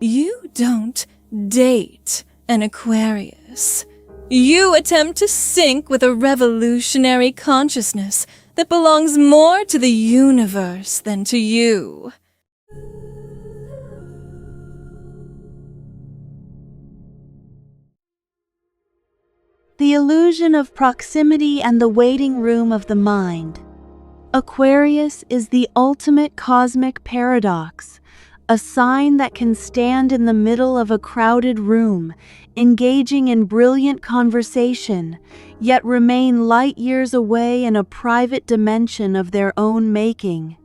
You don't date an Aquarius. You attempt to sync with a revolutionary consciousness that belongs more to the universe than to you. The illusion of proximity and the waiting room of the mind. Aquarius is the ultimate cosmic paradox, a sign that can stand in the middle of a crowded room, engaging in brilliant conversation, yet remain light years away in a private dimension of their own making.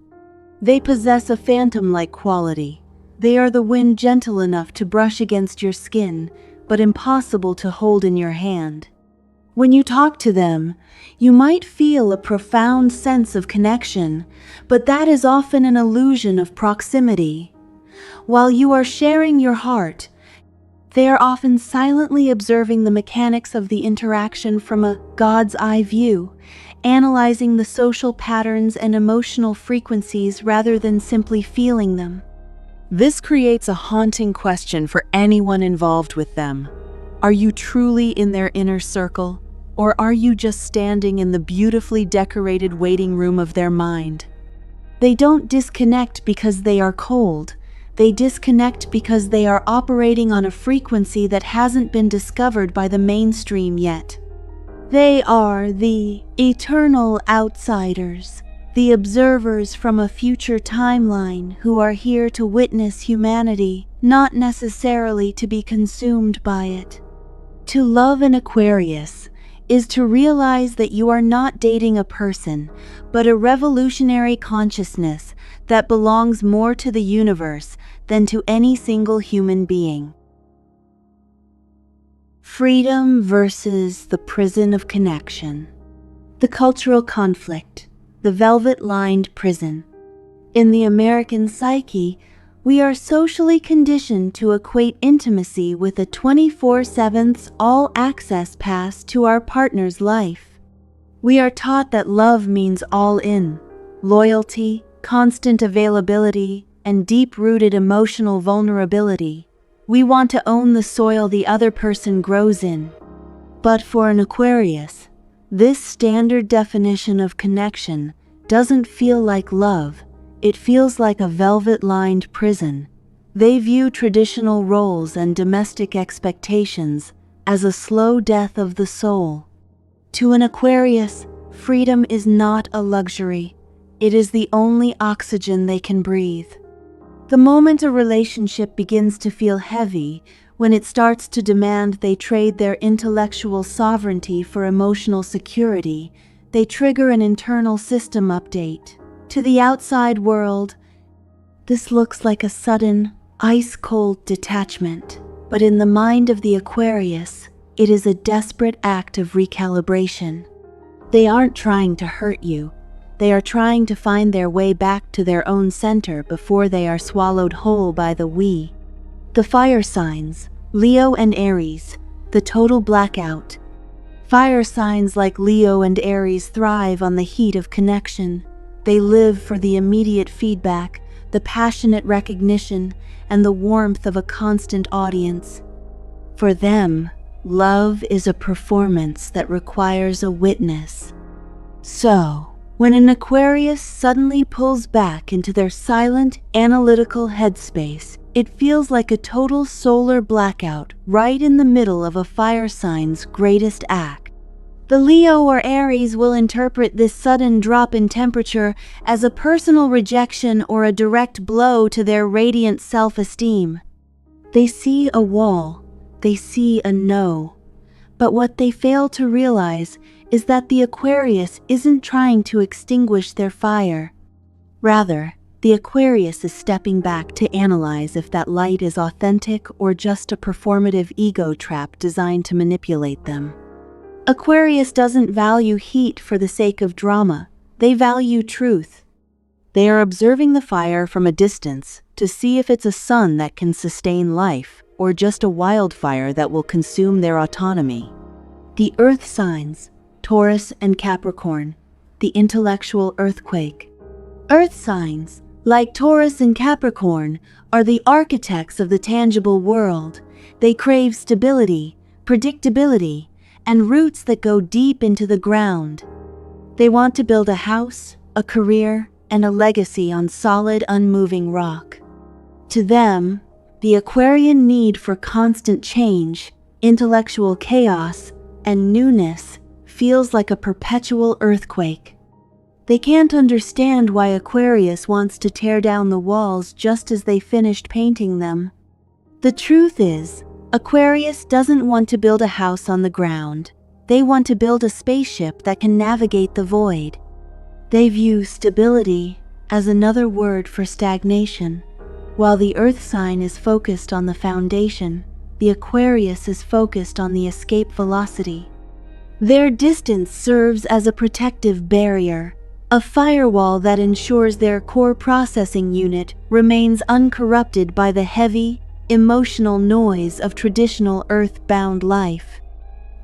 They possess a phantom-like quality. They are the wind gentle enough to brush against your skin, but impossible to hold in your hand. When you talk to them, you might feel a profound sense of connection, but that is often an illusion of proximity. While you are sharing your heart, they are often silently observing the mechanics of the interaction from a God's eye view, analyzing the social patterns and emotional frequencies rather than simply feeling them. This creates a haunting question for anyone involved with them. Are you truly in their inner circle? Or are you just standing in the beautifully decorated waiting room of their mind? They don't disconnect because they are cold. They disconnect because they are operating on a frequency that hasn't been discovered by the mainstream yet. They are the eternal outsiders, the observers from a future timeline who are here to witness humanity, not necessarily to be consumed by it. To love an Aquarius is to realize that you are not dating a person, but a revolutionary consciousness that belongs more to the universe than to any single human being. Freedom versus the prison of connection. The cultural conflict, the velvet-lined prison. In the American psyche, we are socially conditioned to equate intimacy with a 24/7 all-access pass to our partner's life. We are taught that love means all in, loyalty, constant availability, and deep-rooted emotional vulnerability. We want to own the soil the other person grows in. But for an Aquarius, this standard definition of connection doesn't feel like love. It feels like a velvet-lined prison. They view traditional roles and domestic expectations as a slow death of the soul. To an Aquarius, freedom is not a luxury. It is the only oxygen they can breathe. The moment a relationship begins to feel heavy, when it starts to demand they trade their intellectual sovereignty for emotional security, they trigger an internal system update. To the outside world, this looks like a sudden, ice-cold detachment. But in the mind of the Aquarius, it is a desperate act of recalibration. They aren't trying to hurt you. They are trying to find their way back to their own center before they are swallowed whole by the we. The fire signs, Leo and Aries, the total blackout. Fire signs like Leo and Aries thrive on the heat of connection. They live for the immediate feedback, the passionate recognition, and the warmth of a constant audience. For them, love is a performance that requires a witness. So, when an Aquarius suddenly pulls back into their silent, analytical headspace, it feels like a total solar blackout right in the middle of a fire sign's greatest act. The Leo or Aries will interpret this sudden drop in temperature as a personal rejection or a direct blow to their radiant self-esteem. They see a wall, they see a no. But what they fail to realize is that the Aquarius isn't trying to extinguish their fire. Rather, the Aquarius is stepping back to analyze if that light is authentic or just a performative ego trap designed to manipulate them. Aquarius doesn't value heat for the sake of drama. They value truth. They are observing the fire from a distance to see if it's a sun that can sustain life or just a wildfire that will consume their autonomy. The earth signs, Taurus and Capricorn, the intellectual earthquake. Earth signs, Like Taurus and Capricorn, are the architects of the tangible world. They crave stability, predictability, and roots that go deep into the ground. They want to build a house, a career, and a legacy on solid, unmoving rock. To them, the Aquarian need for constant change, intellectual chaos, and newness feels like a perpetual earthquake. They can't understand why Aquarius wants to tear down the walls just as they finished painting them. The truth is, Aquarius doesn't want to build a house on the ground. They want to build a spaceship that can navigate the void. They view stability as another word for stagnation. While the Earth sign is focused on the foundation, the Aquarius is focused on the escape velocity. Their distance serves as a protective barrier, a firewall that ensures their core processing unit remains uncorrupted by the heavy, emotional noise of traditional Earth-bound life.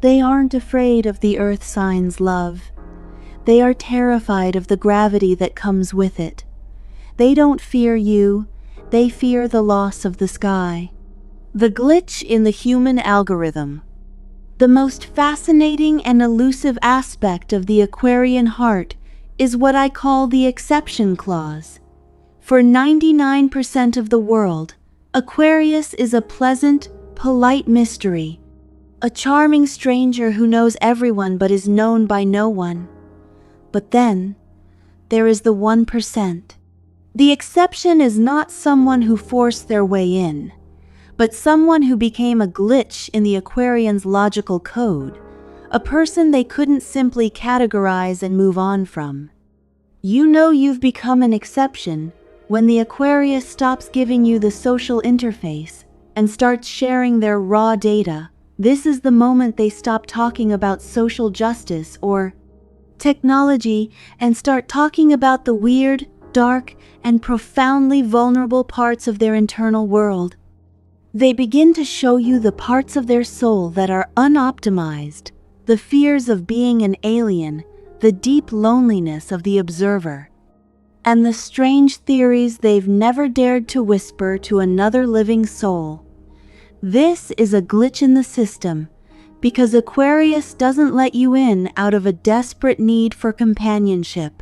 They aren't afraid of the Earth sign's love. They are terrified of the gravity that comes with it. They don't fear you, they fear the loss of the sky. The glitch in the human algorithm. The most fascinating and elusive aspect of the Aquarian heart is what I call the exception clause. For 99% of the world, Aquarius is a pleasant, polite mystery. A charming stranger who knows everyone but is known by no one. But then, there is the 1%. The exception is not someone who forced their way in, but someone who became a glitch in the Aquarian's logical code, a person they couldn't simply categorize and move on from. You know you've become an exception when the Aquarius stops giving you the social interface and starts sharing their raw data. This is the moment they stop talking about social justice or technology and start talking about the weird, dark, and profoundly vulnerable parts of their internal world. They begin to show you the parts of their soul that are unoptimized, the fears of being an alien, the deep loneliness of the observer, and the strange theories they've never dared to whisper to another living soul. This is a glitch in the system, because Aquarius doesn't let you in out of a desperate need for companionship.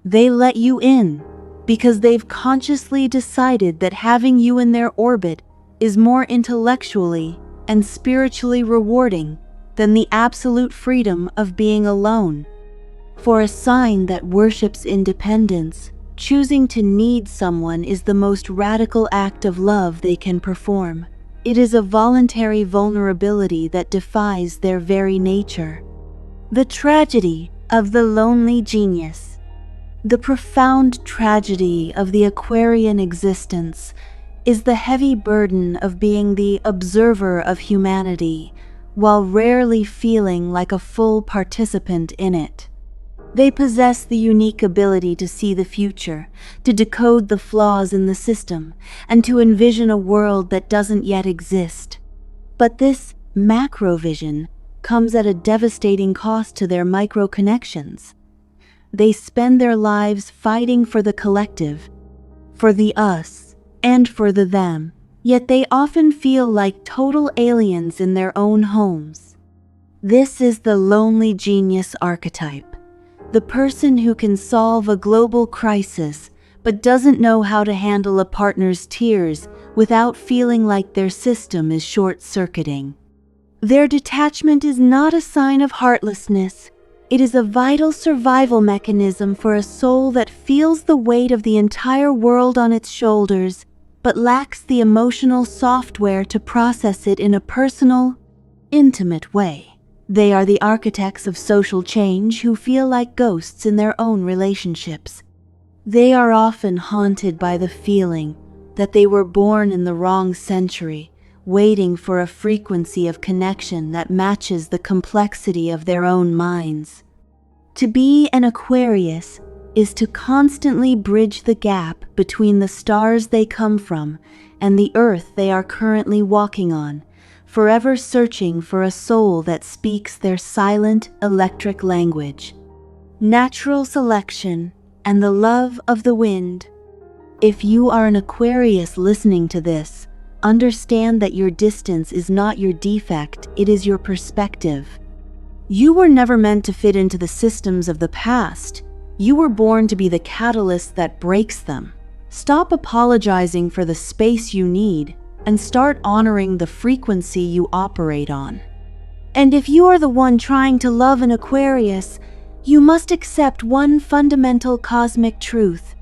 They let you in because they've consciously decided that having you in their orbit is more intellectually and spiritually rewarding than the absolute freedom of being alone. For a sign that worships independence, choosing to need someone is the most radical act of love they can perform. It is a voluntary vulnerability that defies their very nature. The tragedy of the lonely genius. The profound tragedy of the Aquarian existence is the heavy burden of being the observer of humanity, while rarely feeling like a full participant in it. They possess the unique ability to see the future, to decode the flaws in the system, and to envision a world that doesn't yet exist. But this macrovision comes at a devastating cost to their micro-connections. They spend their lives fighting for the collective, for the us, and for the them, yet they often feel like total aliens in their own homes. This is the lonely genius archetype. The person who can solve a global crisis but doesn't know how to handle a partner's tears without feeling like their system is short-circuiting. Their detachment is not a sign of heartlessness. It is a vital survival mechanism for a soul that feels the weight of the entire world on its shoulders, but lacks the emotional software to process it in a personal, intimate way. They are the architects of social change who feel like ghosts in their own relationships. They are often haunted by the feeling that they were born in the wrong century, waiting for a frequency of connection that matches the complexity of their own minds. To be an Aquarius is to constantly bridge the gap between the stars they come from and the earth they are currently walking on, forever searching for a soul that speaks their silent electric language. Natural selection and the love of the wind. If you are an Aquarius listening to this, understand that your distance is not your defect, it is your perspective. You were never meant to fit into the systems of the past. You were born to be the catalyst that breaks them. Stop apologizing for the space you need and start honoring the frequency you operate on. And if you are the one trying to love an Aquarius, you must accept one fundamental cosmic truth.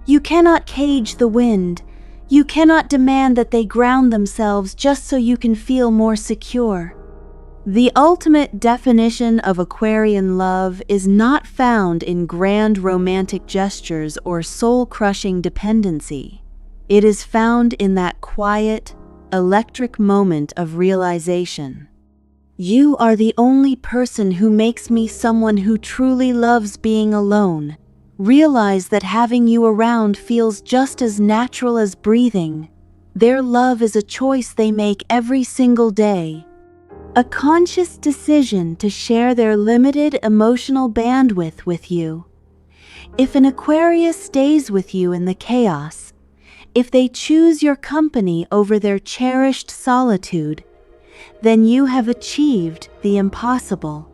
You cannot cage the wind. You cannot demand that they ground themselves just so you can feel more secure. The ultimate definition of Aquarian love is not found in grand romantic gestures or soul-crushing dependency. It is found in that quiet, electric moment of realization. You are the only person who makes me someone who truly loves being alone. Realize that having you around feels just as natural as breathing. Their love is a choice they make every single day. A conscious decision to share their limited emotional bandwidth with you. If an Aquarius stays with you in the chaos, if they choose your company over their cherished solitude, then you have achieved the impossible.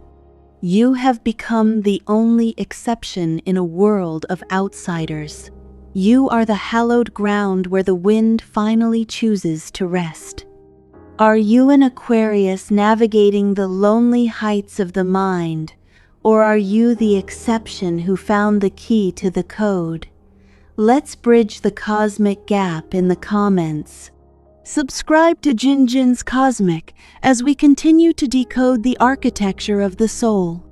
You have become the only exception in a world of outsiders. You are the hallowed ground where the wind finally chooses to rest. Are you an Aquarius navigating the lonely heights of the mind, or are you the exception who found the key to the code? Let's bridge the cosmic gap in the comments. Subscribe to Jinjin's Cosmic as we continue to decode the architecture of the soul.